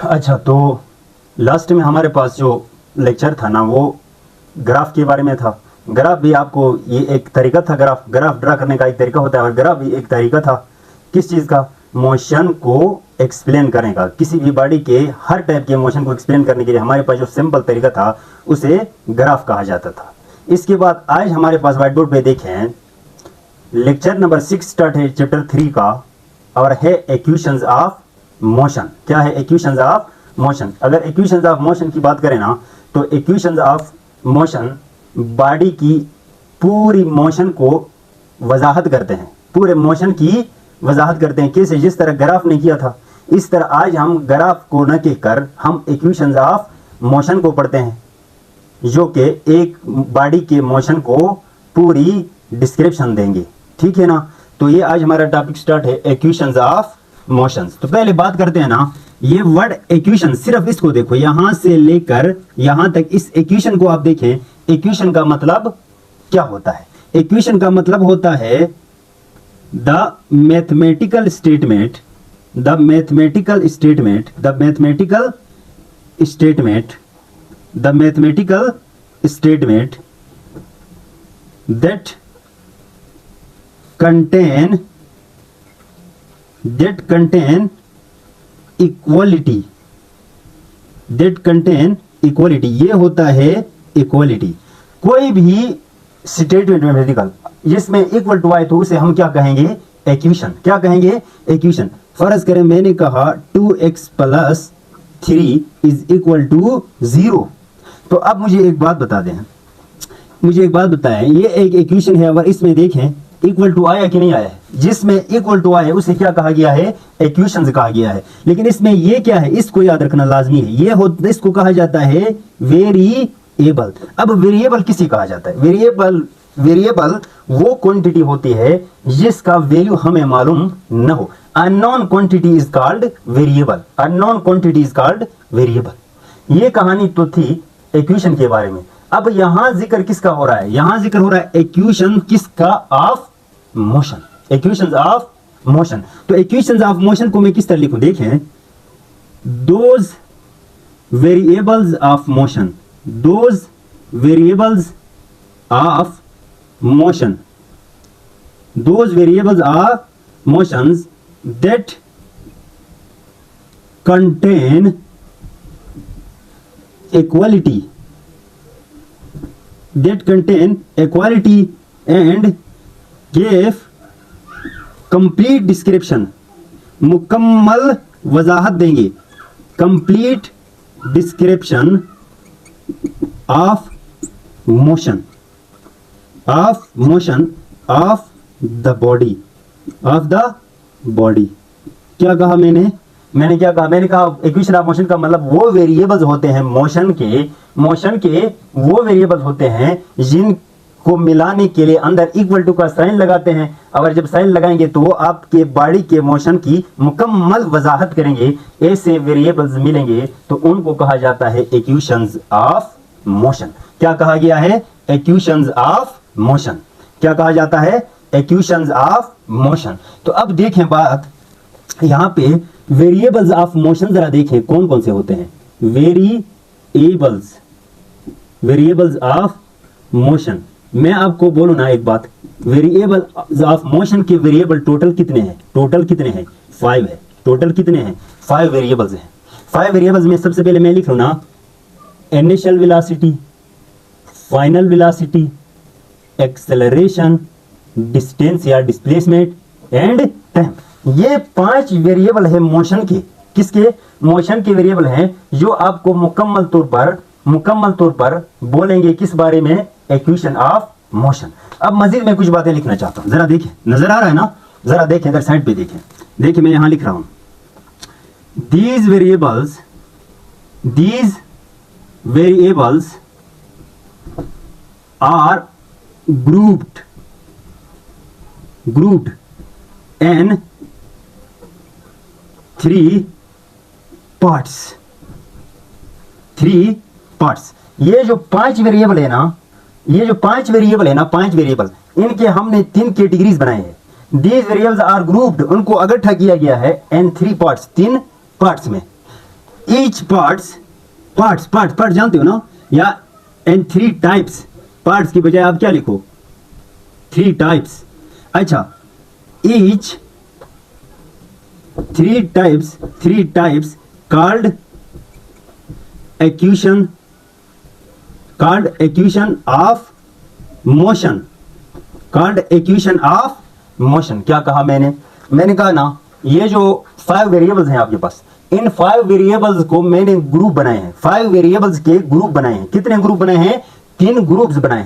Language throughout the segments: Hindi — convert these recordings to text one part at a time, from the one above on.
अच्छा, तो लास्ट में हमारे पास जो लेक्चर था ना, वो ग्राफ के बारे में था। ग्राफ भी आपको, ये एक तरीका था, ग्राफ ड्रा करने का एक तरीका होता है, और ग्राफ भी एक तरीका था किस चीज़ का, मोशन को एक्सप्लेन करने का। किसी भी बॉडी के हर टाइप के मोशन को एक्सप्लेन करने के लिए हमारे पास जो सिंपल तरीका था उसे ग्राफ कहा जाता था। इसके बाद आज हमारे पास व्हाइट बोर्ड पे देखें, लेक्चर नंबर 6 स्टार्ट है चैप्टर 3 का, और है इक्वेशंस ऑफ मोशन। क्या है? Equations of motion. अगर इक्वेशंस ऑफ मोशन की बात करें ना, तो इक्वेशंस ऑफ मोशन बॉडी की पूरी मोशन को वजाहत करते हैं, पूरे मोशन की वजाहत करते हैं। कैसे? जिस तरह ग्राफ ने किया था, इस तरह आज हम ग्राफ को न कहकर हम इक्वेशंस ऑफ मोशन को पढ़ते हैं, जो कि एक बॉडी के मोशन को पूरी डिस्क्रिप्शन देंगे। ठीक है ना? तो ये आज हमारा टॉपिक स्टार्ट है, इक्वेशंस ऑफ मोशंस। तो पहले बात करते हैं ना, ये वर्ड इक्वेशन, सिर्फ इसको देखो, यहां से लेकर यहां तक इस इक्वेशन को आप देखें। इक्वेशन का मतलब क्या होता है? इक्वेशन का मतलब होता है the mathematical statement, the mathematical statement, the mathematical statement, the mathematical statement that contain equality, that contain equality, ये होता है इक्वलिटी। कोई भी स्टेटमेंट मैथमेटिकल जिसमें इक्वल टू आए तो उसे हम क्या कहेंगे? इक्वेशन। क्या कहेंगे? इक्वेशन। फर्ज करें मैंने कहा 2x + 3 इज इक्वल टू 0। तो अब मुझे एक बात बता दें, मुझे एक बात बताएं, ये एक इक्वेशन है, अगर इसमें देखें इक्वल टू आया कि नहीं आया है, जिसमें इक्वल टू आया उसे क्या कहा गया है? इक्वेशंस कहा गया है। लेकिन इसमें ये क्या है, इसको याद रखना लाजमी है। ये हो, इसको कहा जाता है वेरिएबल। अब वेरिएबल किसे कहा जाता है? वेरिएबल वो क्वांटिटी होती है जिसका वैल्यू हमें मालूम न हो। Unknown quantity is called variable, unknown quantity is called variable. ये कहानी तो थी इक्वेशन के बारे में। अब यहां जिक्र किसका हो रहा है? यहां जिक्र हो रहा है इक्वेशन किसका? Of motion, equations of motion. तो इक्वेशंस ऑफ मोशन को मैं किस तरह लिखूं? देखें, those variables of motion, those variables of motion, those variables of motions that contain equality, that contain equality and give complete description, मुकम्मल वजाहत देंगे, complete description of motion, of motion of the body, of the body। क्या कहा मैंने? मैंने क्या कहा? मैंने कहा इक्वेशन ऑफ मोशन का मतलब वो वेरिएबल्स होते हैं मोशन के वो वेरिएबल्स होते हैं जिनको मिलाने के लिए अंदर इक्वल टू का साइन लगाते हैं। अगर जब साइन लगाएंगे तो वो आपके बॉडी के मोशन की मुकम्मल वजाहत करेंगे। ऐसे वेरिएबल्स मिलेंगे तो उनको कहा जाता है इक्वेशंस ऑफ मोशन। क्या कहा गया है? Equations of motion. क्या कहा जाता है? Equations of motion. तो अब देखें बात यहां पे, वेरिएबल्स ऑफ मोशन जरा देखें कौन कौन से होते हैं। Variables, variables of motion. मैं आपको बोलूं ना एक बात, वेरिएबल ऑफ मोशन के वेरिएबल टोटल कितने हैं? टोटल कितने हैं? 5 है। टोटल कितने हैं? 5 वेरिएबल्स हैं। 5 वेरिएबल्स में सबसे पहले मैं लिख लूं ना, initial velocity, final velocity, acceleration, distance या डिस्प्लेसमेंट एंड टाइम। ये 5 वेरिएबल है मोशन के। किसके? मोशन के वेरिएबल हैं जो आपको मुकम्मल तौर पर बोलेंगे किस बारे में? Equation of motion. अब मजीद मैं कुछ बातें लिखना चाहता हूं, जरा देखें, नजर आ रहा है ना? जरा देखें, इधर साइड पे देखें। देखिए मैं यहां लिख रहा हूं, these variables are grouped in 3 parts। 3 parts। ये जो 5 वेरिएबल है ना, ये जो 5 वेरिएबल है ना, 5 वेरिएबल, इनके हमने 3 कैटेगरीज बनाए हैं। दीज वेरिएबल्स आर ग्रुप्ड, उनको इकट्ठा किया गया है इन 3 पार्ट्स, 3 पार्ट्स में। ईच पार्ट जानते हो ना, या एंड 3 टाइप्स, पार्ट्स की बजाय आप क्या लिखो 3 टाइप्स। अच्छा, each 3 types called equation of motion, क्या कहा मैंने कहा ना, ये जो 5 वेरिएबल्स हैं आपके पास, इन 5 वेरिएबल्स को मैंने ग्रुप बनाए हैं, 5 वेरिएबल्स के ग्रुप बनाए हैं। कितने ग्रुप बनाए हैं? 3 ग्रुप्स बनाए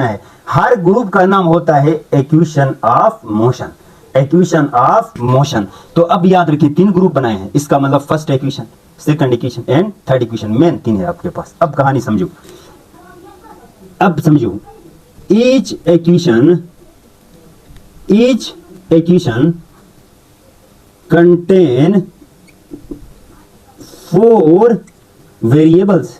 हैं। हर ग्रुप का नाम होता है एक्यूशन ऑफ मोशन। तो अब याद रखिए 3 ग्रुप बनाए हैं, इसका मतलब first equation, second equation and third equation, main 3 है आपके पास। अब कहानी समझो, ईच एक्यूशन कंटेन 4 वेरिएबल्स।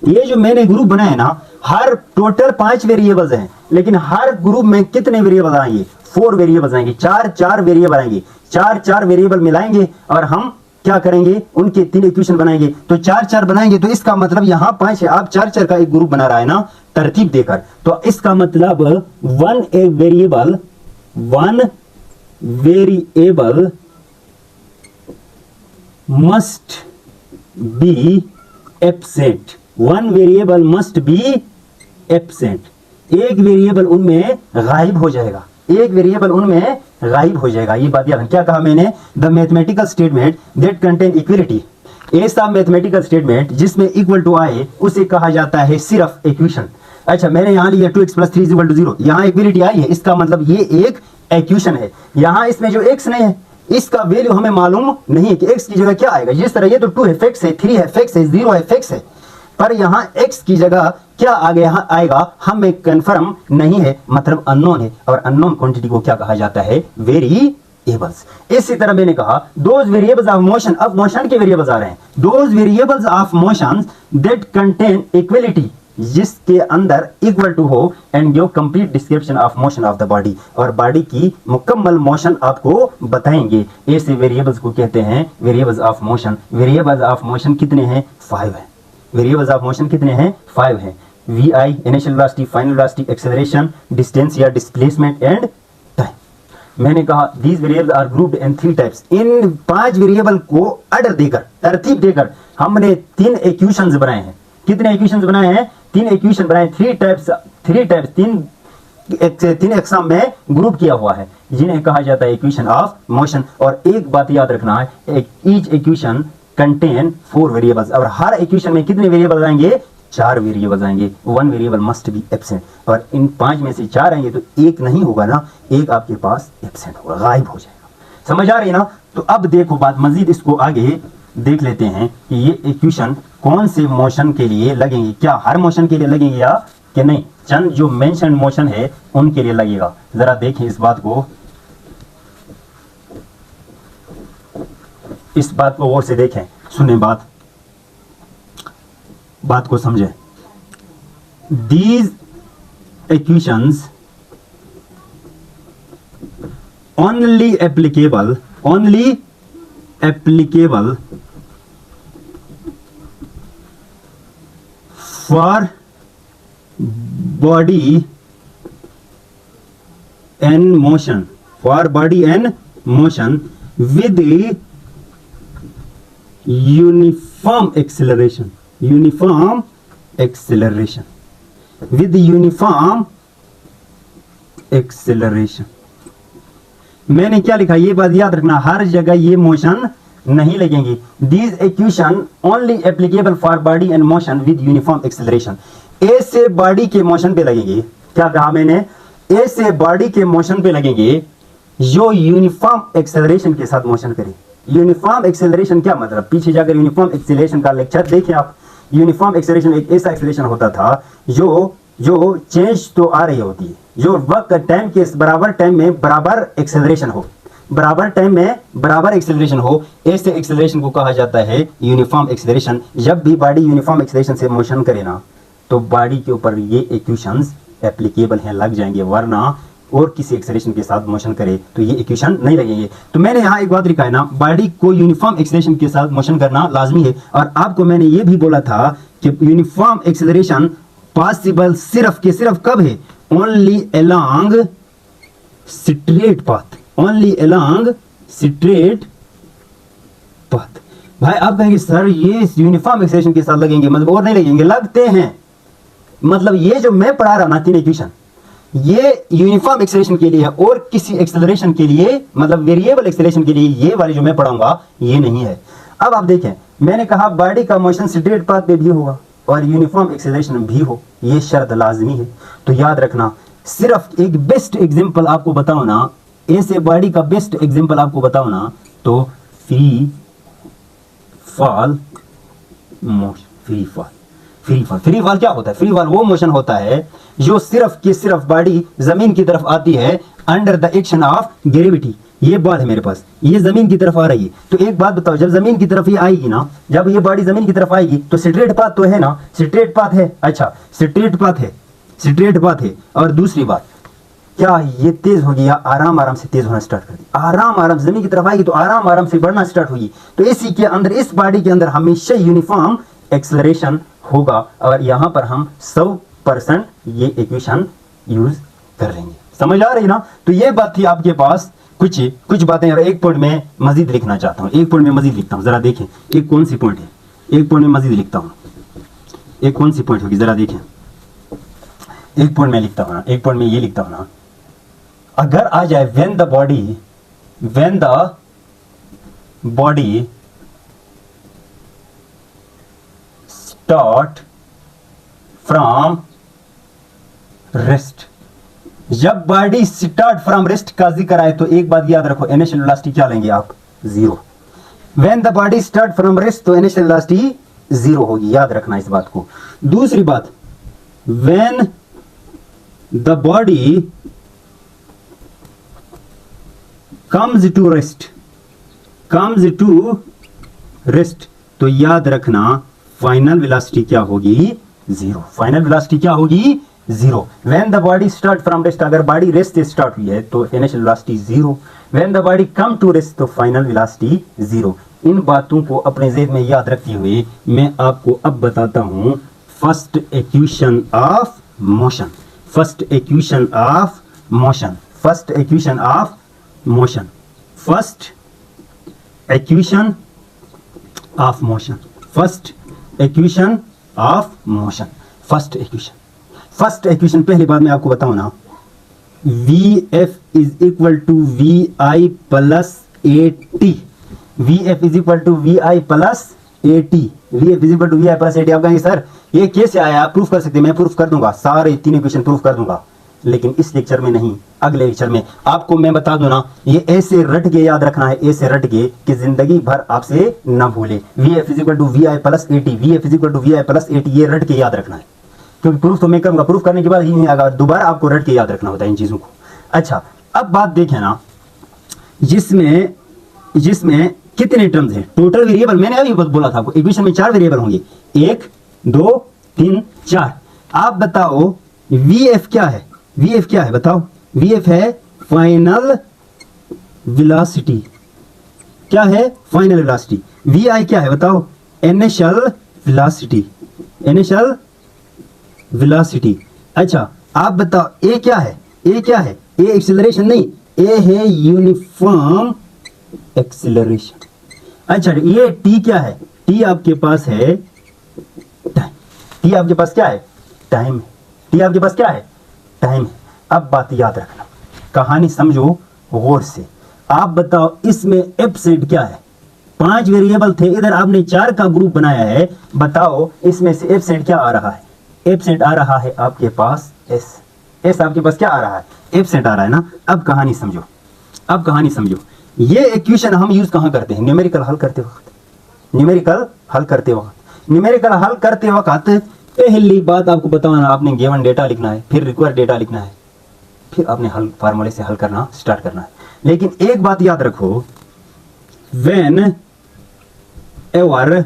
ये जो मैंने ग्रुप बनाया है ना, हर टोटल 5 वेरिएबल्स हैं, लेकिन हर ग्रुप में कितने वेरिएबल आएंगे? 4 वेरिएबल्स आएंगे, 4 वेरिएबल आएंगे, 4 वेरिएबल मिलाएंगे और हम क्या करेंगे? उनके 3 इक्वेशन बनाएंगे। तो 4 बनाएंगे, तो इसका मतलब यहां 5 है। आप 4 का एक ग्रुप बना रहा है ना, तरतीब देकर, तो इसका मतलब 1 variable must be absent। 1 variable must be absent। एक वेरिएबल उनमें गायब हो जाएगा, ये बात याद। क्या कहा मैंने? The mathematical statement that contain equality, ऐसा मैथमेटिकल स्टेटमेंट जिसमें इक्वल टू आए उसे कहा जाता है सिर्फ इक्वेशन। अच्छा, मैंने यहां लिया 2x + 3 = 0, यहां इक्वलिटी आई है, इसका मतलब ये एक इक्वेशन है। यहां इसमें जो x नहीं है, इसका वैल्यू हमें मालूम नहीं है कि x की जगह क्या आएगा। जिस तरह ये तो 2 है, फिक्स है, 3 है, फिक्स है, 0 है, फिक्स है, पर यहां x की जगह क्या आएगा हमें कंफर्म नहीं है, मतलब अननोन है। और अननोन क्वांटिटी को क्या कहा जाता है? वेरिएबल्स। इसी तरह मैंने कहा दोज वेरिएबल्स ऑफ मोशन, अब मोशन के वेरिएबल्स आ रहे हैं। Those variables of motion that contain equality, जिसके अंदर इक्वल टू हो, and give complete description of motion of the body, और बॉडी की मुकम्मल मोशन आपको बताएंगे। ऐसे वेरिएबल्स को कहते हैं variables of motion. Variables of motion कितने हैं? 5 हैं। वेरिएबल्स ऑफ मोशन कितने हैं? 5 हैं। VI initial velocity, final velocity, acceleration, distance या डिस्प्लेसमेंट एंड टाइम। मैंने कहा these variables are grouped in 3 types. इन 5 वेरिएबल को ऑर्डर देकर, तरतीब देकर हमने 3 इक्वेशंस बनाए हैं। कितने इक्वेशंस बनाए हैं? 3 इक्वेशन बनाए। 3 टाइप्स 3 एग्जाम में ग्रुप किया हुआ है, जिन्हें कहा जाता है इक्वेशन ऑफ मोशन। और एक बात याद रखना है, ईच इक्वेशन कंटेन 4 वेरिएबल्स, और हर इक्वेशन में कितने वेरिएबल्स आएंगे? 4 वेरिएबल्स आएंगे। 1 वेरिएबल मस्ट बी एब्सेंट, और इन 5 में से 4 आएंगे तो एक नहीं होगा ना, एक आपके पास एब्सेंट होगा, गायब हो जाएगा। समझ आ रही है ना? तो अब देखो बात मजीद, इसको आगे देख लेते हैं कि ये इक्वेशन कौन से मोशन के लिए लगेंगे। क्या हर मोशन के लिए लगेंगे या कि नहीं? चंद जो मेंशन मोशन है उनके लिए लगेगा। जरा देखें इस बात को, गौर से देखें, सुने बात को समझें। These equations only applicable for body and motion, with uniform acceleration, with uniform acceleration। मैंने क्या लिखा? ये बात याद रखना, हर जगह ये मोशन नहीं लगेंगी। These equation only applicable for body and motion with uniform acceleration। ऐसे बॉडी के मोशन पे लगेंगे। क्या कहा मैंने? ऐसे बॉडी के मोशन पे लगेंगे जो यूनिफॉर्म एक्सेलरेशन के साथ मोशन करे। यूनिफॉर्म एक्सेलरेशन क्या मतलब? पीछे जाकर यूनिफॉर्म एक्सेलरेशन का लेक्चर देखें आप। यूनिफॉर्म एक्सेलरेशन एक ऐसा एक्सेलरेशन होता था जो चेंज तो आ रही होती है, जो वक्त टाइम के बराबर टाइम में बराबर एक्सेलरेशन हो, बराबर टाइम में बराबर एक्सेलरेशन हो, ऐसे एक्सेलरेशन को कहा जाता है यूनिफॉर्म एक्सेलरेशन। जब भी बॉडी यूनिफॉर्म एक्सेलरेशन से मोशन करे ना, तो बॉडी के ऊपर ये इक्वेशंस एप्लीकेबल हैं, लग जाएंगे, वरना और किसी एक्सेलरेशन के साथ मोशन करे तो ये इक्वेशन नहीं लगेंगे। तो मैंने यहाँ एक बात लिखा है ना, बॉडी को यूनिफॉर्म एक्सेलरेशन के साथ मोशन करना लाजमी है। और आपको मैंने ये भी बोला था कि यूनिफॉर्म एक्सेलरेशन पॉसिबल सिर्फ के सिर्फ कब है, only along straight path, only along straight path. भाई आप कहेंगे सर ये यूनिफॉर्म एक्सेलरेशन के साथ लगेंगे, मतलब और नहीं लगेंगे, लगते हैं। मतलब ये जो मैं पढ़ा रहा ना तीन इक्वेशन, ये यूनिफॉर्म एक्सेलरेशन के लिए है और किसी एक्सेलरेशन के लिए, मतलब वेरिएबल एक्सेलरेशन के लिए ये वाली जो मैं पढ़ाऊंगा ये नहीं है। अब आप देखें, मैंने कहा बॉडी का मोशन स्ट्रेट पाथ पे भी होगा और यूनिफॉर्म एक्सेलरेशन भी हो, ये शर्त लाजमी है। तो याद रखना, सिर्फ एक बेस्ट एग्जांपल आपको बताओ ना, ऐसे बॉडी का बेस्ट एग्जांपल आपको बताओ ना, तो free fall motion, free fall. Free fall क्या होता है? फ्री फॉल वो मोशन होता है जो सिर्फ की सिर्फ बॉडी जमीन की तरफ आती है under the action of gravity. ये बॉल है मेरे पास, ये जमीन की तरफ आ रही है। तो एक बात बताओ, जब जमीन की तरफ ये आएगी ना, जब ये बॉडी जमीन की तरफ आएगी तो स्ट्रेट पाथ तो है ना, स्ट्रेट पाथ है। अच्छा स्ट्रेट पाथ है, स्ट्रेट पाथ है। और दूसरी बात, क्या ये तेज होगी या आराम आराम से तेज होना स्टार्ट कर दी? आराम आराम से जमीन की तरफ आएगी तो आराम आराम से बढ़ना स्टार्ट होगी। तो इसी के अंदर, इस बॉडी के अंदर हमेशा यूनिफॉर्म एक्सेलरेशन होगा। और यहां पर हम 100% ये इक्वेशन यूज कर लेंगे। समझ आ रही ना? तो ये बात थी आपके पास, कुछ बातें। और एक पॉइंट में मजीद लिखना चाहता हूं, एक पॉइंट में मजीद लिखता हूं, जरा देखें एक कौन सी पॉइंट है, एक पॉइंट में मजीद लिखता हूं, एक कौन सी पॉइंट होगी जरा देखें। एक पॉइंट में लिखता हूं ना, एक पॉइंट में ये लिखता हूं ना, अगर आ जाए when the body start from rest, जब बॉडी स्टार्ट फ्रॉम रेस्ट का जिक्र आए तो एक बात याद रखो, इनिशियल वेलोसिटी क्या लेंगे आप? 0। When the body start from rest तो इनिशियल वेलोसिटी 0 होगी, याद रखना इस बात को। दूसरी बात, when the body comes to rest तो याद रखना फाइनल वेलोसिटी क्या होगी? 0। फाइनल वेलोसिटी क्या होगी? 0। When the body start from rest, अगर बॉडी रेस्ट से स्टार्ट हुई है तो initial velocity 0। When the body come to rest तो फाइनल वेलोसिटी 0। इन बातों को अपने ज़हन में याद रखते हुए मैं आपको अब बताता हूं first equation of motion, first equation of motion, first equation of motion, first equation of motion, first equation of motion, first equation. पहली बात मैं आपको बताऊं ना, VF is equal to VI plus AT, VF is equal to VI plus AT, VF is equal to VI plus AT। आप कहेंगे सर ये कैसे आया, आप प्रूफ कर सकते हैं? मैं प्रूफ कर दूंगा, सारे 3 इक्वेशन प्रूफ कर दूंगा, लेकिन इस लेक्चर में नहीं, अगले लेक्चर में। आपको मैं बता दूं ना, ये ऐसे रट के याद रखना है, ऐसे रट के कि जिंदगी भर आपसे ना भूले। VF is equal to VI plus AT, VF is equal to VI plus AT, ये रट के याद रखना है, क्योंकि प्रूफ तो मैं करूंगा, प्रूफ करने के बाद ही नहीं आएगा, दोबारा आपको रट के याद रखना होता है इन चीजों को। अच्छा अब बात देखें ना, जिसमें कितने टर्म्स हैं, टोटल वेरिएबल। मैंने अभी बोला था आपको इक्वेशन में 4 वेरिएबल होंगे, 1 2 3 4। आप बताओ VF क्या है? VF क्या है बताओ? VF है फाइनल वेलोसिटी। क्या है? Final velocity. VI क्या है बताओ? Initial velocity, initial velocity. अच्छा आप बताओ A क्या है? A क्या है? A एक्सेलरेशन नहीं, A है यूनिफॉर्म एक्सेलरेशन। अच्छा ये T क्या है? T आपके पास है टाइम, T आपके पास क्या है? टाइम। T आपके पास क्या है? टाइम। अब बात याद रखना, कहानी समझो गौर से। आप बताओ इसमें एब्सेंट क्या है? 5 वेरिएबल थे, इधर आपने 4 का ग्रुप बनाया है। बताओ इसमें से एब्सेंट क्या आ रहा है? एब्सेंट आ रहा है आपके पास S आपके पास क्या आ रहा है? एब्सेंट आ रहा है ना। अब कहानी समझो, अब कहानी समझो। ये इक्वेशन हम यूज कहां करते हैं? न्यूमेरिकल हल करते वक्त, न्यूमेरिकल हल करते वक्त, न्यूमेरिकल हल करते वक्त पहली बात आपको बताना, आपने गिवन डेटा लिखना है, फिर रिक्वायर्ड डेटा लिखना है, फिर आपने हल फार्मूले से हल करना स्टार्ट करना है। लेकिन एक बात याद रखो, when ever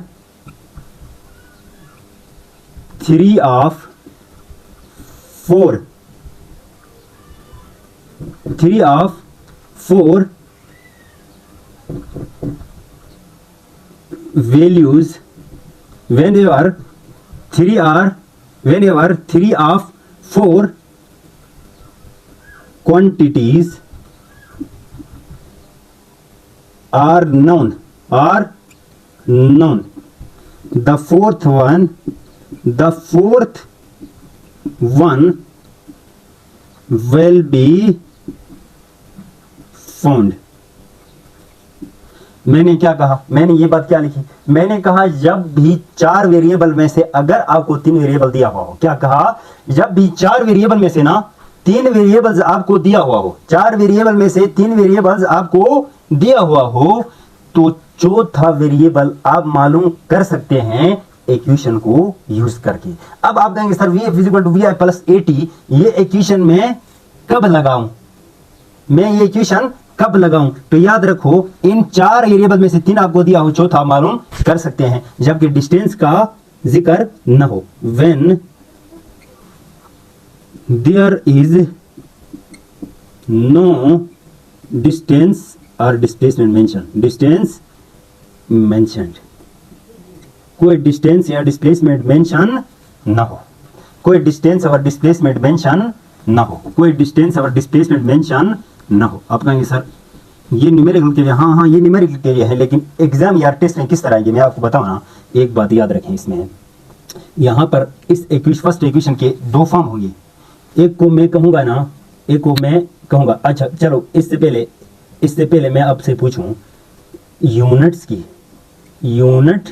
3 of 4 3 of 4 values whenever 3 of 4 quantities are known. The fourth one will be found. मैंने क्या कहा, मैंने ये बात क्या लिखी, मैंने कहा जब भी 4 वेरिएबल में से अगर आपको 3 वेरिएबल दिया हुआ हो, क्या कहा, जब भी 4 वेरिएबल में से ना 3 वेरिएबल्स आपको दिया हुआ हो, 4 वेरिएबल में से 3 वेरिएबल्स आपको दिया हुआ हो, तो चौथा वेरिएबल आप मालूम कर सकते हैं इक्वेशन को यूज करके। अब आप कहेंगे sir VF is equal to VI plus AT, ये इक्वेशन में कब लगाऊं, मैं ये इक्वेशन कब लगाऊं? तो याद रखो इन 4 वेरिएबल में से 3 आपको दिया हो, चौथा मालूम कर सकते हैं जबकि डिस्टेंस का जिक्र न हो। When there is no distance और डिस्प्लेसमेंट मेंशन, डिस्टेंस मेंशनड, कोई डिस्टेंस या डिस्प्लेसमेंट मेंशन ना हो, कोई डिस्टेंस और डिस्प्लेसमेंट मेंशन ना हो, कोई डिस्टेंस और डिस्प्लेसमेंट मेंशन ना हो। आप कहेंगे सर ये न्यूमेरिकल के लिए, हाँ ये न्यूमेरिकल के लिए है, लेकिन एग्जाम या टेस्ट में किस तरह आएंगे मैं आपको बताऊं ना। एक बात याद रखें, इसमें यहाँ पर इस फर्स्ट इक्वेशन के 2 फॉर्म होंगे, एक को मैं कहूंगा ना, एक को मैं कहूंगा। अच्छा चलो इससे पहले मैं आपसे पूछूं यूनिट्स की, यूनिट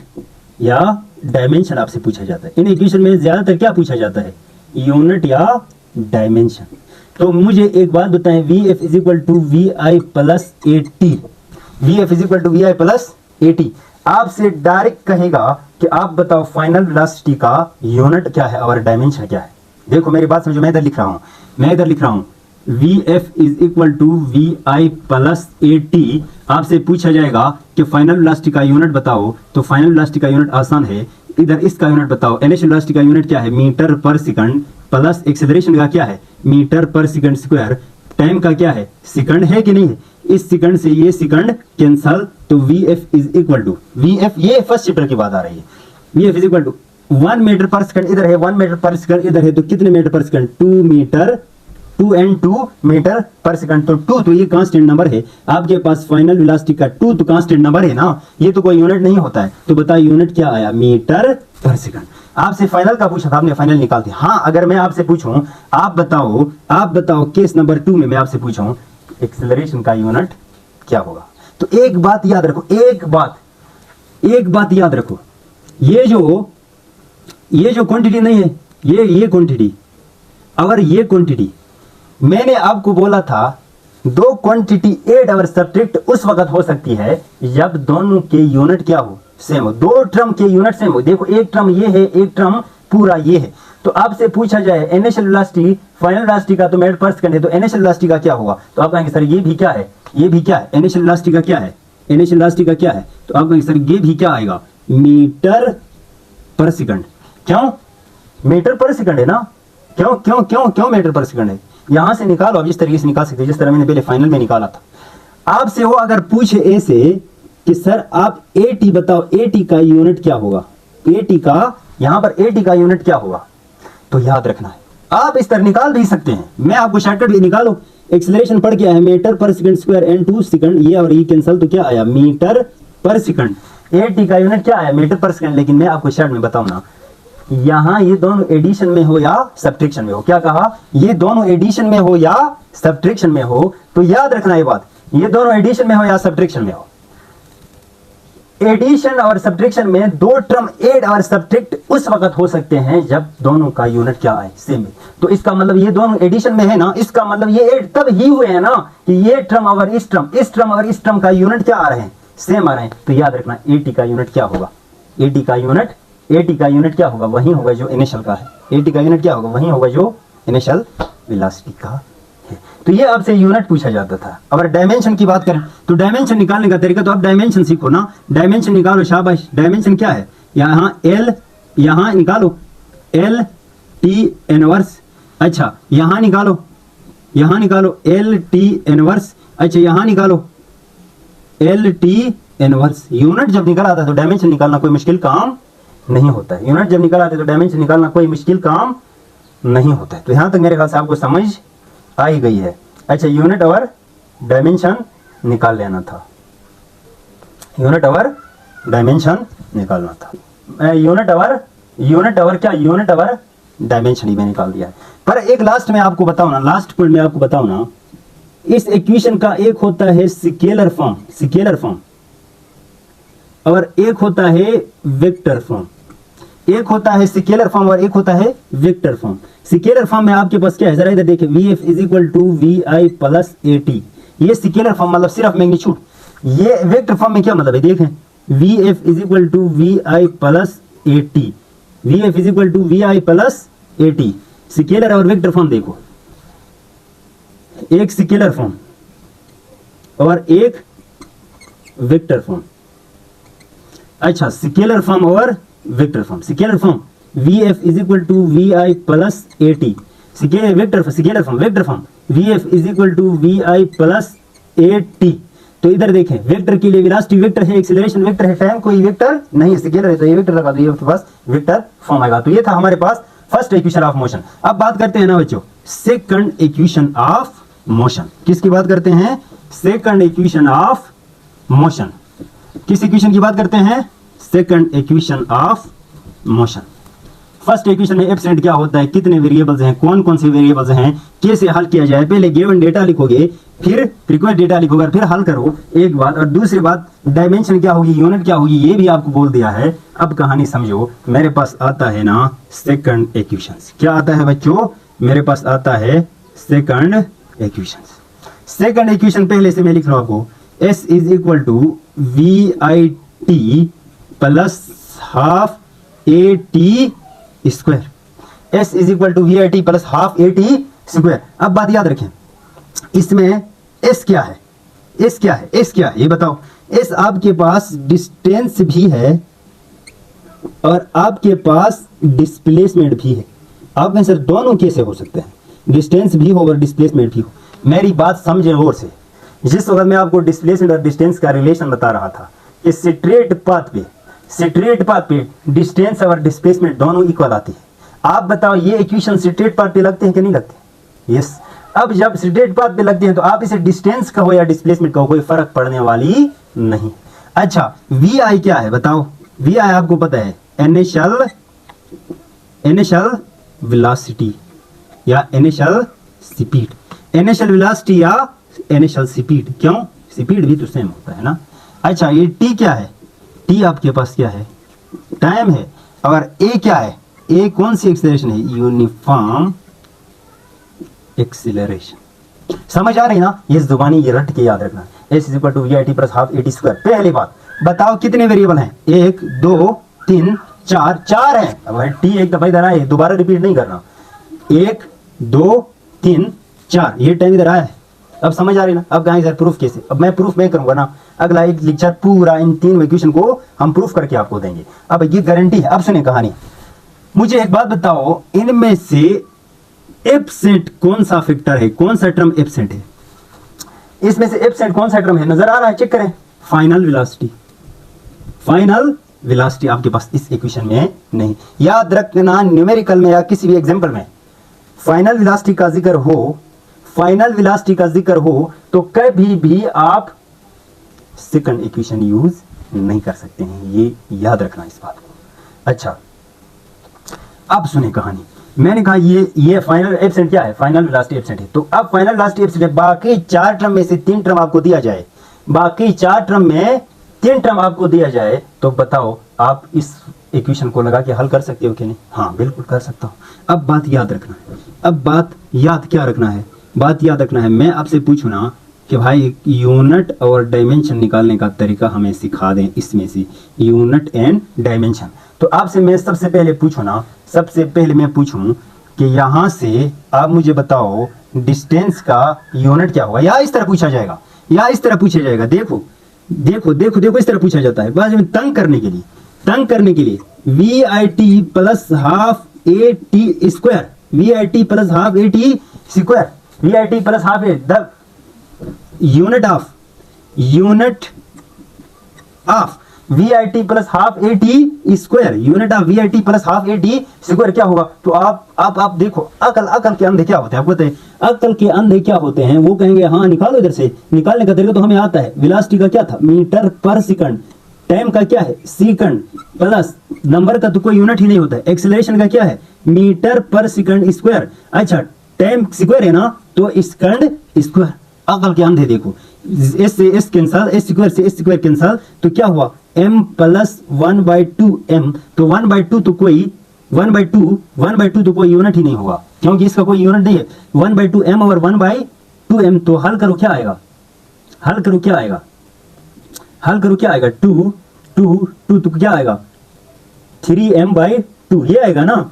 या डायमेंशन आपसे पूछा जाता है। इन इक्वेशन में ज्यादातर क्या पूछा जाता है, यूनिट या डायमेंशन। तो मुझे एक बात बताएं, VF is equal to VI plus AT, VF is equal to VI plus AT आपसे डायरेक्ट कहेगा कि आप बताओ फाइनल वेलोसिटी का यूनिट क्या है और डायमेंशन क्या है। देखो मेरी बात समझो, मैं इधर लिख रहा हूं VF is equal to VI plus AT, आपसे पूछा जाएगा कि फाइनल वेलोसिटी का यूनिट बताओ, तो फाइनल वेलोसिटी का यूनिट आसान है, इधर इसका यूनिट बताओ। इनिशियल वेलोसिटी का यूनिट क्या है, मीटर पर सेकंड, प्लस एक्सेलरेशन का क्या है, मीटर पर सेकंड स्क्वायर, टाइम का क्या है, सेकंड है कि नहीं है, इस सेकंड से ये सेकंड कैंसल, तो VF is equal to VF, ये फर्स्ट चैप्टर की बात आ रही है, VF is equal to 1 metre पर सेकंड इधर है, 1 मीटर पर सेकंड इधर है, तो कितने मीटर पर सेकंड, 2 मीटर, 2 and 2 मीटर पर सेकंड। तो 2 तो ये कांस्टेंट नंबर है, आपके पास फाइनल वेलोसिटी का 2 तो कांस्टेंट नंबर है ना, ये तो कोई यूनिट नहीं होता है, तो बताइए यूनिट क्या आया, मीटर पर सेकंड। आपसे फाइनल का पूछा था, आपने फाइनल निकाल दिया। हाँ अगर मैं आपसे पूछूं, आप बताओ केस नंबर 2 में मैं आपसे पूछूं एक्सेलरेशन का यूनिट क्या होगा, तो एक बात याद रखो, एक बात याद रखो, ये जो क्वांटिटी नहीं है, ये क्वांटिटी और ये क्वांटिटी, मैंने आपको बोला था 2 क्वांटिटी ऐड और सब्ट्रैक्ट उस वक्त हो सकती है जब दोनों के यूनिट क्या हो, सेम हो, 2 टर्म के यूनिट सेम हो। देखो एक टर्म ये है, एक टर्म पूरा ये है, तो आपसे पूछा जाए इनिशियल वेलोसिटी फाइनल वेलोसिटी का तो मीटर पर सेकंड है, तो इनिशियल वेलोसिटी का क्या होगा, तो आप कहेंगे सर ये भी क्या है, इनिशियल वेलोसिटी का क्या है, इनिशियल वेलोसिटी का क्या है, तो आप कहेंगे सर ये भी क्या आएगा, मीटर पर सेकंड। क्यों मीटर पर सेकंड है ना, क्यों मीटर पर सेकंड है, यहां से निकालो, अब इस तरीके से निकाल सकते हैं जिस तरह मैंने पहले फाइनल में निकाला था। आपसे वो अगर पूछे ऐसे कि सर आप AT बताओ, AT का यूनिट क्या होगा, AT का यहां पर AT का यूनिट क्या होगा, तो याद रखना है, आप इस तरह निकाल भी सकते हैं, मैं आपको शॉर्टकट भी निकालो। एक्सेलरेशन पढ़ के आया मीटर पर सेकंड स्क्वायर n2 सेकंड, ये और ये कैंसिल, तो क्या आया मीटर पर सेकंड। AT का यूनिट क्या आया, मीटर पर सेकंड, लेकिन मैं आपको शॉर्ट में बताऊं ना, यहां ये दोनों एडिशन में हो या सब्ट्रैक्शन में हो, क्या कहा, ये दोनों एडिशन में हो या सब्ट्रैक्शन में हो, तो याद रखना ये बात, ये दोनों एडिशन में हो या सब्ट्रैक्शन में हो। एडिशन और सब्ट्रैक्शन में 2 टर्म ऐड और सब्ट्रैक्ट उस वक्त हो सकते हैं जब दोनों का यूनिट क्या आए, सेम है। तो इसका मतलब ये दोनों एडिशन में है ना, इसका मतलब ये ऐड तब ही हुए हैं ना कि ये टर्म और इस टर्म और इस टर्म का यूनिट क्या आ रहे हैं, सेम आ रहे हैं। तो याद रखना AT का यूनिट क्या होगा, AT का यूनिट क्या होगा, वही होगा जो इनिशियल का है। AT का यूनिट क्या होगा, वही होगा जो इनिशियल वेलोसिटी का है। तो ये आपसे यूनिट पूछा जाता था। अगर डायमेंशन की बात करें तो डायमेंशन निकालने का तरीका, तो आप डायमेंशन सीखो ना, डायमेंशन निकालो, शाबाश। डायमेंशन क्या है, यहाँ L, यहाँ निकालो LT इनवर्स, अच्छा यहाँ निकालो यहां निकालो एल टी इनवर्स। अच्छा यहां निकालो एल टी इनवर्स। यूनिट जब निकल आता है तो डायमेंशन निकालना कोई मुश्किल काम नहीं होता है। यूनिट जब निकल आते हैं तो डायमेंशन निकालना कोई मुश्किल काम नहीं होता है। तो यहां तक मेरे ख्याल से आपको समझ आई गई है। अच्छा यूनिट और डायमेंशन निकाल लेना था, यूनिट और डायमेंशन निकालना था। यूनिट और क्या, यूनिट और डायमेंशन ही मैंने निकाल दिया है। पर एक लास्ट में आपको बताऊं ना, लास्ट पॉइंट में आपको बताऊं ना, इस इक्वेशन का एक होता है स्केलर फॉर्म और एक होता है वेक्टर फॉर्म। एक होता है स्केलर फॉर्म और एक होता है वेक्टर फॉर्म। स्केलर फॉर्म में आपके पास क्या है, जरा इधर देखिए, VF is equal to VI plus AT, ये स्केलर फॉर्म मतलब सिर्फ मैग्नीट्यूड। ये वेक्टर फॉर्म में क्या मतलब है, देखें VF is equal to VI plus AT, VF is equal to VI plus AT। Scalar और वेक्टर फॉर्म देखो, एक स्केलर फॉर्म और एक वेक्टर फॉर्म। अच्छा स्केलर फॉर्म और vector form. Scalar form VF is equal to VI plus AT, vector form VF is equal to VI plus AT। तो इधर देखें, वेक्टर के लिए वेलोसिटी वेक्टर है, एक्सीलरेशन वेक्टर है, टाइम कोई वेक्टर नहीं, स्केलर है तो ये वेक्टर लगा दो, ये आपके पास वेक्टर फॉर्म आएगा। तो ये था हमारे पास फर्स्ट इक्वेशन ऑफ मोशन। अब बात करते हैं ना बच्चों सेकंड इक्वेशन ऑफ मोशन। किसकी बात करते हैं, सेकंड इक्वेशन ऑफ मोशन। किस इक्वेशन की बात करते हैं, second equation of motion. First equation में एब्सेंट क्या होता है, कितने वेरिएबल्स हैं, कौन कौन से वेरिएबल्स हैं, कैसे हल किया जाए। पहले गिवन डेटा लिखोगे, फिर रिक्वायर्ड डेटा लिखोगे और फिर हल करो, एक बात। और दूसरी बात डायमेंशन क्या होगी, यूनिट क्या होगी, ये भी आपको बोल दिया है। अब कहानी समझो, मेरे पास आता है ना सेकंड इक्वेशन। क्या आता है बच्चों, मेरे पास आता है सेकंड इक्वेशन। सेकंड इक्वेशन पहले से मैं लिख रहा हूं आपको, S is equal to VIT plus half AT square. S is equal to VIT plus half AT square. अब बात याद रखें, इसमें S क्या है, S क्या है, S क्या है ये बताओ। S आपके पास डिस्टेंस भी है और आपके पास डिस्प्लेसमेंट भी है। आप में सर दोनों कैसे हो सकते हैं, डिस्टेंस भी हो और डिस्प्लेसमेंट भी हो। मेरी बात समझे गौर से। जिस वक्त मैं आपको डिस्प्लेसमेंट और डिस्टेंस का रिलेशन बता रहा था कि स्ट्रेट पाथ पे डिस्टेंस और डिस्प्लेसमेंट दोनों इक्वल आती है। आप बताओ ये इक्वेशन स्ट्रेट पाथ पे लगते हैं कि नहीं लगते, यस। अब जब स्ट्रेट पाथ पे लगते हैं तो आप इसे डिस्टेंस कहो या डिस्प्लेसमेंट कहो, कोई फर्क पड़ने वाली नहीं। अच्छा VI क्या है बताओ, VI आपको पता है इनिशियल वेलोसिटी या इनिशियल स्पीड, इनिशियल वेलोसिटी या इनिशियल स्पीड। क्यों, स्पीड भी तो सेम होता है ना। अच्छा ये T क्या है, T आपके पास क्या है, टाइम है। और A क्या है, A कौन सी एक्सीलरेशन है, यूनिफॉर्म एक्सीलरेशन। समझ आ रही ना, ये जुबानी ये रट के याद रखना। S is equal to VIT plus half AT square. पहली बात बताओ कितने वेरिएबल हैं, 1 2 3 4, 4 है। अब T एक दफा इधर आए, दोबारा रिपीट नहीं करना। 1 2 3 4 ये टाइम इधर आया है। अब समझ आ रही ना। अब कहें सर प्रूफ कैसे, अब मैं प्रूफ मैं करूंगा ना, अगला एक लेक्चर पूरा इन 3 इक्वेशन को हम प्रूफ करके आपको देंगे। अब ये गारंटी है। अब सुने कहानी, मुझे एक बात बताओ, इनमें से एब्सेंट कौन सा फैक्टर है, कौन सा टर्म एब्सेंट है, इसमें से एब्सेंट कौन सा टर्म है, नजर आ रहा है, चेक करें। फाइनल वेलोसिटी आपके पास इस इक्वेशन में नहीं। याद रखना, न्यूमेरिकल में या किसी भी एग्जांपल में फाइनल वेलोसिटी का जिक्र हो तो कभी भी आप सेकंड इक्वेशन यूज नहीं कर सकते हैं, ये याद रखना इस बात को। अच्छा अब सुने कहानी, मैंने कहा ये फाइनल एब्सेंट क्या है, फाइनल वेलोसिटी एब्सेंट है। तो अब फाइनल वेलोसिटी एब्सेंट है, बाकी 4 टर्म में से 3 टर्म आपको दिया जाए, बाकी 4 टर्म में 3 टर्म आपको दिया जाए, तो बताओ आप इस इक्वेशन को लगा के हल कर सकते हो कि नहीं। हाँ बिल्कुल कर सकता हूं। अब बात याद रखना है, अब बात याद क्या रखना है, बात याद रखना है, मैं आपसे पूछूं ना कि भाई यूनिट और डायमेंशन निकालने का तरीका हमें सिखा दें, इसमें से यूनिट एंड डायमेंशन। तो आपसे मैं सबसे पहले पूछूं ना, सबसे पहले मैं पूछूं कि यहां से आप मुझे बताओ डिस्टेंस का यूनिट क्या होगा, या इस तरह पूछा जाएगा, या इस तरह पूछा जाएगा। देखो देखो देखो देखो, इस तरह पूछा जाता है बाद में तंग करने के लिए VIT plus half AT square, VIT plus half AT square. V I T plus half A the unit of V I T plus half A T square, unit of V I T plus half A T square क्या होगा? तो आप देखो, अकल के अंधे क्या होते हैं आपको बताइए, अकल के अंधे क्या होते हैं? वो कहेंगे हाँ निकालो इधर से, निकालने का तरीका तो हमें आता है। वेलोसिटी का क्या था? मीटर पर सेकंड। टाइम का क्या है? सेकंड। प्लस नंबर का तो कोई यूनिट ही नहीं होता है। एक्सेलरेशन का क्या है? मीटर पर सेकंड स्क्वायर। अच्छा टाइम स्क्वायर है ना, तो सेकंड स्क्वायर। अकल के अंधे देखो, एस से एस कैंसल, एस स्क्वायर से एस स्क्वायर कैंसल, तो क्या हुआ? m plus 1/2 m। तो 1/2 तो कोई 1/2 तो कोई यूनिट ही नहीं होगा, क्योंकि इसका कोई यूनिट नहीं है। 1/2 m और 1/2 m, तो हल करो क्या आएगा? हल करो क्या आएगा? 2 तो क्या आएगा? 3m/2 ये आएगा ना,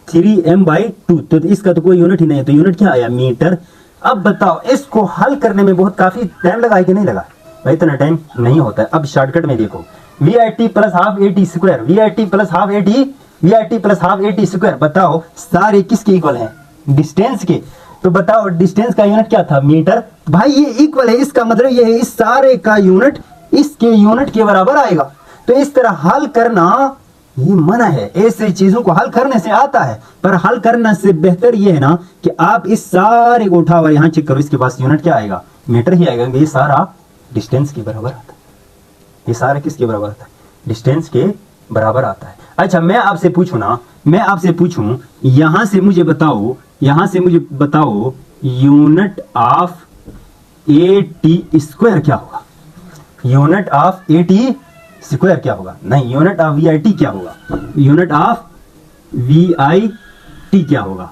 3m/2। तो इसका तो कोई यूनिट ही नहीं है, तो यूनिट क्या आया? मीटर। अब बताओ इसको हल करने में बहुत काफी टाइम लगा है कि नहीं लगा? भाई इतना टाइम नहीं होता है। अब शॉर्टकट में देखो, V I T plus half A T square, V I T plus half A T square, बताओ सारे किसके इक्वल हैं? डिस्टेंस के। तो बताओ डिस्टेंस का यूनिट क्या था? मीटर। भाई ये इक्वल है, इसका मतलब ये है इस सारे का यूनिट इसके यूनिट के बराबर आएगा। तो इस तरह हल करना ये मना है, ऐसे चीजों को हल करने से आता है, पर हल करने से बेहतर ये है ना कि आप इस सारे को उठाओ और यहाँ चेक करो, इसके पास यूनिट क्या आएगा? मीटर ही आएगा। ये सारा डिस्टेंस के बराबर आता है, ये सारा किसके बराबर आता है? डिस्टेंस के बराबर आता है। अच्छा मैं आपसे पूछूं ना, यहां से मुझे बताओ unit of A T square क्या होगा? Unit of A T square क्या होगा? नहीं, unit of V I T क्या होगा? Unit of V I T क्या होगा?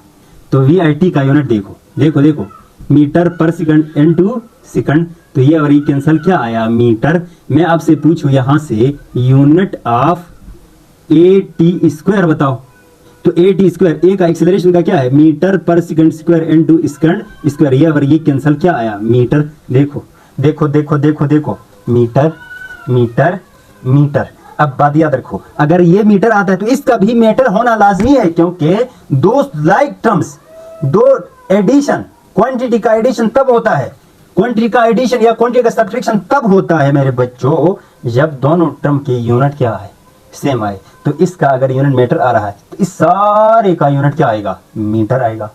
तो वी आई टी का यूनिट देखो, मीटर पर सेकंड इनटू सेकंड, तो ये और ये कैंसिल क्या आया? मीटर। मैं आपसे पूछूं यहां से unit of A T square बताओ, तो ए टी स्क्वायर, ए का एक्सेलरेशन का क्या है? मीटर पर second square into second square, ये और ये कैंसिल क्या आया? मीटर। देखो मीटर। अब बात याद रखो, अगर ये मीटर आता है तो इसका भी मीटर होना लाजमी है, क्योंकि दो लाइक टर्म्स, दो एडिशन, क्वांटिटी का एडिशन तब होता है, क्वांटिटी का एडिशन या क्वांटिटी का सब्ट्रैक्शन तब होता है मेरे बच्चों, जब दोनों टर्म के यूनिट क्या है? सेम आए। तो इसका अगर यूनिट मीटर आ रहा है तो इस सारे का यूनिट क्या आएगा? मीटर आएगा।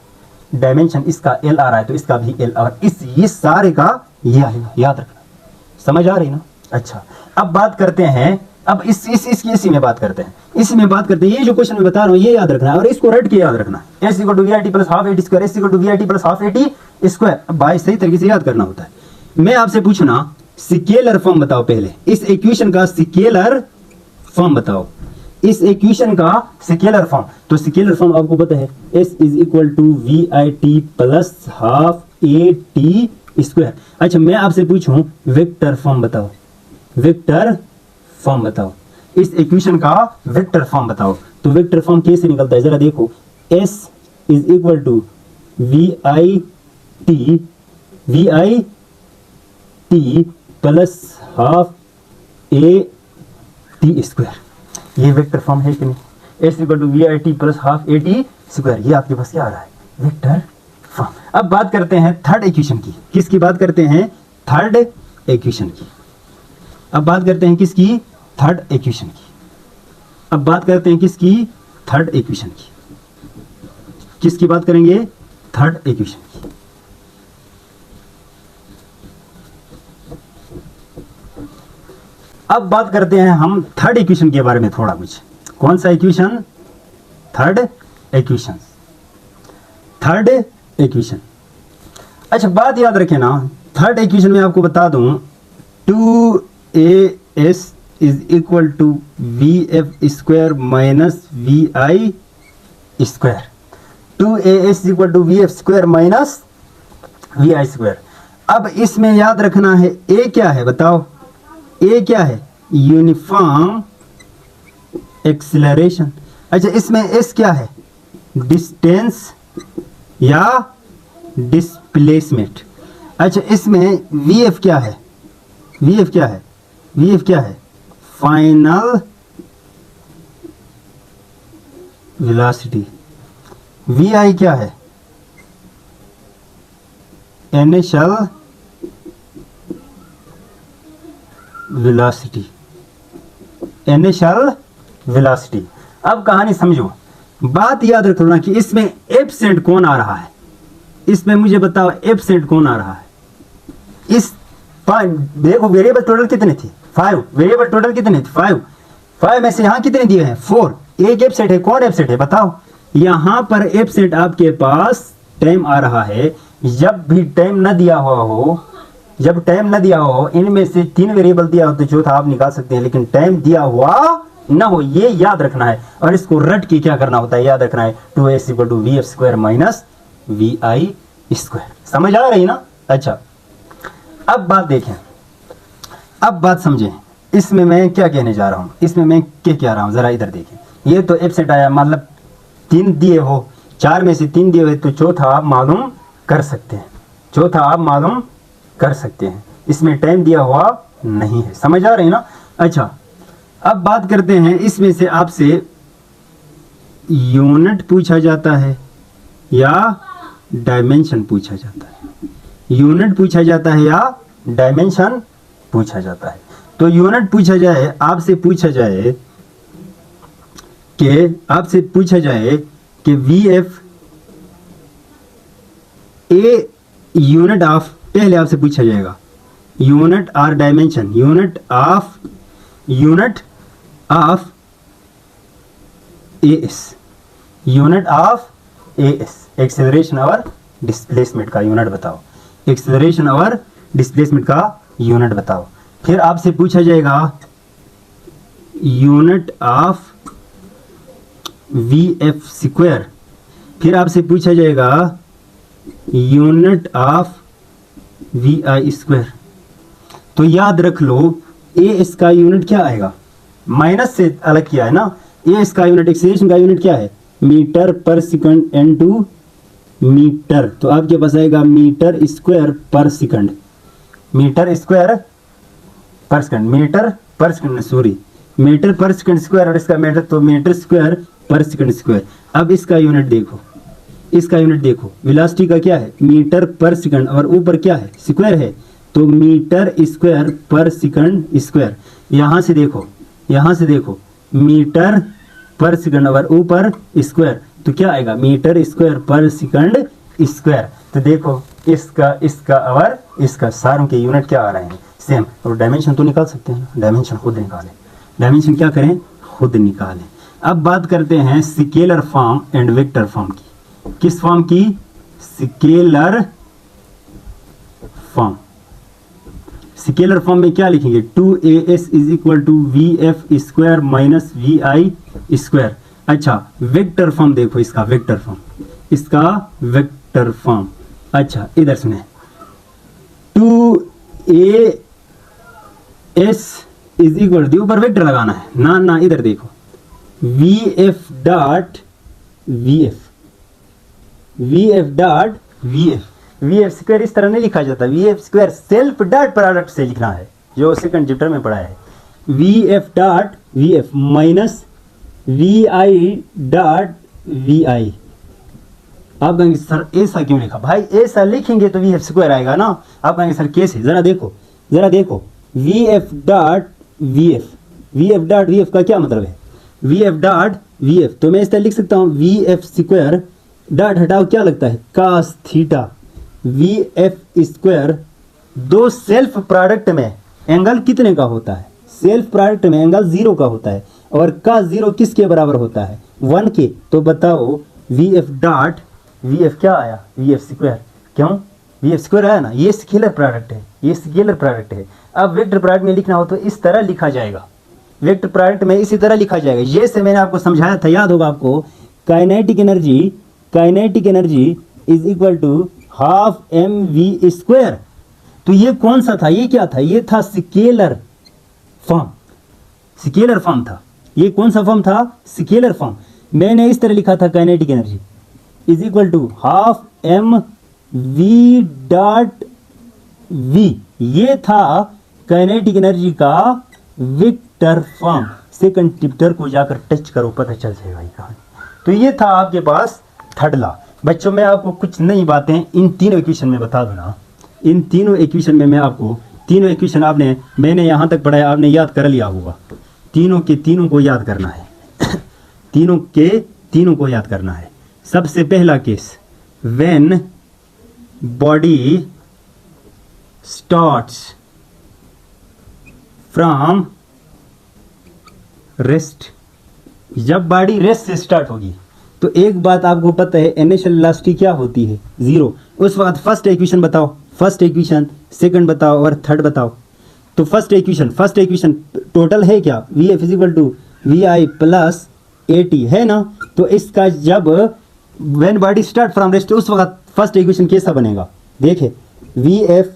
डायमेंशन इसका एल आ रहा है तो इसका भी एल, और इस सारे का ये आएगा। याद रखना, समझ आ रही ना? अच्छा अब बात करते हैं, अब इसी में बात करते हैं, ये जो क्वेश्चन मैं बता रहा हूँ ये याद रखना है, और इसको रट के याद रखना है। S equal to V I T plus half A T square, S equal to V I T plus half A T square. अब भाई सही तरीके से याद करना होता है। मैं आपसे पूछना स्केलर फॉर्म बताओ, पहले इस इक्वेशन का स्केलर फॉर्म बताओ, इस इक्वेशन का स्केलर फॉर्म। तो स्केलर फॉर्म आपको पता है, S is equal to V I T plus half A T square. अच्छा मैं आपसे पूछूं वेक्टर फॉर्म बताओ, इस इक्वेशन का वेक्टर फॉर्म बताओ। तो वेक्टर फॉर्म कैसे निकलता है जरा देखो, s is equal to V I T plus half A T square. ये वेक्टर फॉर्म है कि नहीं? s equal to V I T plus half A T square, ये आपके पास क्या आ रहा है? Vector form. अब बात करते हैं थर्ड इक्वेशन की। किसकी बात करते हैं? थर्ड इक्वेशन की। अब बात करते हैं किसकी? थर्ड इक्वेशन की। अब बात करते हैं किसकी? थर्ड इक्वेशन की। किसकी बात करेंगे? थर्ड इक्वेशन की। अब बात करते हैं हम थर्ड इक्वेशन के बारे में थोड़ा कुछ। कौन सा इक्वेशन? Third equation. अच्छा बात याद रखें ना, थर्ड इक्वेशन में आपको बता दूं 2as is equal to V F square minus V I square. 2as equal to V F square minus V I square. अब इसमें याद रखना है a क्या है बताओ? a क्या है? Uniform acceleration. अच्छा इसमें s क्या है? डिस्टेंस या डिस्प्लेसमेंट। अच्छा इसमें vf क्या है? vf क्या है? Final velocity. vi क्या है? Initial velocity, initial velocity. अब कहानी समझो, बात याद रखो ना कि इसमें एब्सेंट कौन आ रहा है, इसमें मुझे बताओ एब्सेंट कौन आ रहा है। इस देखो वेरिएबल टोटल कितने थे, 5, वेरिएबल टोटल कितने थे, 5 में से यहाँ कितने दिए हैं, 4, एक एब्सेंट है, कौन एब्सेंट है बताओ। यहाँ पर एब्सेंट आपके पास टाइम आ रहा है, जब भी टाइम न दिया हुआ हो, जब टाइम न दिया हो, इनमें से 3 वेरिएबल दिया हो तो चौथा आप निकाल सकते हैं, लेकिन टाइम दिया हुआ ना हो, ये याद रखना है। और इसको रट के क्या करना होता है, याद रखना है 2s = vf² - vi²। समझ आ रही ना। अच्छा, अब बात देखें, अब बात समझें, इसमें मैं क्या कहने जा रहा हूं, इसमें मैं क्या कह रहा हूं, जरा इधर देखें। ये तो एब्सेंट आया, मतलब 3 दिए हो, 4 में से 3 दिए हुए, तो चौथा आप मालूम कर सकते हैं, चौथा आप मालूम कर सकते हैं। इसमें टाइम दिया हुआ नहीं है, समझ आ रही ना। अच्छा, अब बात करते हैं, इसमें से आपसे यूनिट पूछा जाता है या डायमेंशन पूछा जाता है, यूनिट पूछा जाता है या डायमेंशन पूछा जाता है। तो यूनिट पूछा जाए, आपसे पूछा जाए कि VF ए यूनिट ऑफ, पहले आपसे पूछा जाएगा यूनिट और dimension, unit of S, unit of S, acceleration और डिस्प्लेसमेंट का यूनिट बताओ, एक्सेलरेशन और डिस्प्लेसमेंट का यूनिट बताओ। फिर आपसे पूछा जाएगा यूनिट ऑफ VF², फिर आपसे पूछा जाएगा यूनिट ऑफ VI²। तो याद रख लो, ए इसका यूनिट क्या आएगा, माइनस से अलग किया है ना, ए इसका यूनिट, एक्सेलरेशन का यूनिट क्या है, मीटर पर सेकंड इनटू मीटर। तो आपके पास आएगा मीटर स्क्वायर पर सेकंड, मीटर स्क्वायर पर सेकंड, मीटर पर सेकंड सॉरी, मीटर पर सेकंड स्क्वायर, और इसका मीटर, तो मीटर स्क्वायर पर सेकंड स्क्वायर। अब इसका यूनिट देखो, इसका यूनिट देखो, वेलोसिटी का क्या है, मीटर पर सेकंड, और ऊपर क्या है, स्क्वायर है, तो मीटर स्क्वायर पर सेकंड स्क्वायर। यहां से देखो, यहां से देखो, मीटर पर सेकंड और ऊपर स्क्वायर, तो क्या आएगा, मीटर स्क्वायर पर सेकंड स्क्वायर। तो देखो इसका और इसका सारों के यूनिट क्या आ रहे हैं, सेम। और डायमेंशन तो निकाल सकते हैं, डायमेंशन खुद निकालें, डायमेंशन क्या करें, खुद निकालें। अब बात करते हैं scalar form and vector form की। किस फॉर्म की, स्केलर फॉर्म। स्केलर फॉर्म में क्या लिखेंगे, 2as = vf² - vi²। अच्छा, वेक्टर फॉर्म देखो, इसका वेक्टर फॉर्म, इसका वेक्टर फॉर्म। अच्छा, इधर सुने, 2as = ऊपर वेक्टर लगाना है ना, ना इधर देखो, vf², इस तरह नहीं लिखा जाता, vf² सेल्फ डॉट प्रोडक्ट से लिखना है, जो सेकंड चैप्टर में पढ़ा है, vf - vi.vi। आप कहेंगे सर ऐसा क्यों लिखा, भाई ऐसा लिखेंगे तो vf² आएगा ना। आप कहेंगे सर कैसे, जरा देखो, vf का क्या मतलब है, vf, तो मैं इस तरह लिख सकता हूँ, vf² डॉट हटाओ क्या लगता है, cos थीटा, vf²। दो सेल्फ प्रोडक्ट में एंगल कितने का होता है, सेल्फ प्रोडक्ट में एंगल 0 का होता है, और cos 0 किसके बराबर होता है, 1 के। तो बताओ vf क्या आया, vf², क्यों vf² आया ना, ये स्केलर प्रोडक्ट है, ये स्केलर प्रोडक्ट है। अब वेक्टर प्रोडक्ट में लिखना हो तो इस तरह लिखा जाएगा, वेक्टर प्रोडक्ट में इसी तरह लिखा जाएगा। ये से मैंने आपको समझाया था, याद होगा आपको, kinetic energy is equal to half mv²। तो ये कौन सा था, ये क्या था, ये था स्केलर फॉर्म, स्केलर फॉर्म था। ये कौन सा फॉर्म था, स्केलर फॉर्म। मैंने इस तरह लिखा था, kinetic energy is equal to half mv.v। ये था काइनेटिक एनर्जी का वेक्टर फॉर्म। सेकंड चैप्टर को जाकर टच करो, पता चल जाएगा ये कहानी। तो ये था आपके पास थर्ड लॉ। बच्चों मैं आपको कुछ नई बातें इन तीनों इक्वेशन में बता दूं ना। इन तीनों इक्वेशन में मैं आपको तीनों इक्वेशन मैंने यहाँ तक पढ़ाया, आपने याद कर लिया होगा। तीनों के तीनों को याद करना है तीनों के तीनों को याद करना है। सबसे पहला case, when body starts from rest, जब बॉडी रेस्ट से स्टार्ट होगी तो एक बात आपको पता है, इनिशियल वेलोसिटी क्या होती है, 0। उस वक्त फर्स्ट इक्वेशन बताओ, फर्स्ट इक्वेशन, सेकंड बताओ और थर्ड बताओ। तो फर्स्ट इक्वेशन टोटल है क्या, V F is equal to V I plus A T है ना। तो इसका जब when body start from rest उस वक्त फर्स्ट इक्वेशन कैसा बनेगा, देखे वी एफ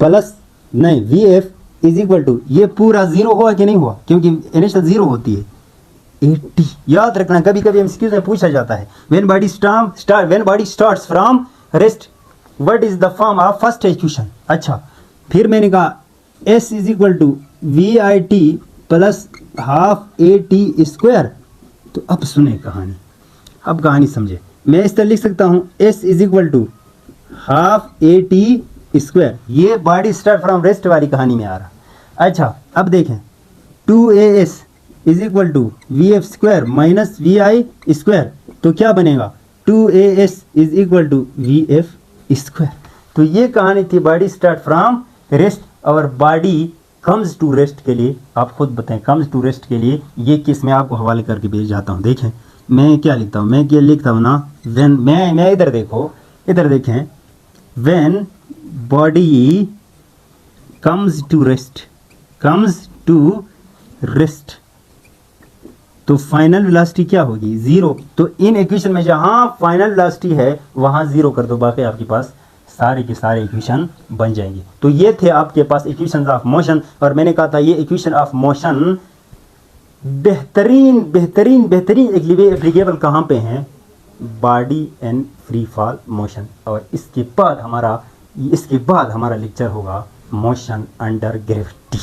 प्लस नहीं V F is equal to, ये पूरा 0 हुआ कि नहीं हुआ, क्योंकि इनिशियल 0 होती है 80। याद रखना, कभी कभी एमसीक्यूज में पूछा जाता है when body starts from rest what is the form of first equation. अच्छा, फिर मैंने कहा S is equal to V I T plus half A T square. तो अब सुने कहानी, अब कहानी समझे। मैं इस तरह लिख सकता हूँ S is equal to half A T square, ये बॉडी स्टार्ट फ्रॉम रेस्ट वाली कहानी में आ रहा। अच्छा, अब देखें 2AS is equal to V F square minus V I square, तो क्या बनेगा 2AS is equal to V F square. तो ये कहानी थी बॉडी स्टार्ट फ्रॉम रेस्ट और बॉडी कम्स टू रेस्ट के लिए। आप खुद बताएं, कम्स टू रेस्ट के लिए ये केस मैं आपको हवाले करके भेज जाता हूँ। देखें मैं क्या लिखता हूँ, मैं क्या लिखता हूँ ना, व्हेन मैं इधर देखो, इधर देखें, when body comes to rest तो फाइनल वेलोसिटी क्या होगी, 0। तो इन इक्वेशन में जहां फाइनल वेलोसिटी है वहां 0 कर दो, बाकी आपके पास सारे के सारे इक्वेशन बन जाएंगे। तो ये थे आपके पास इक्वेशंस ऑफ मोशन, और मैंने कहा था ये इक्वेशन ऑफ मोशन बेहतरीन एप्लीकेबल कहाँ पे हैं, body and free fall motion. और इसके बाद हमारा लेक्चर होगा मोशन अंडर ग्रेविटी।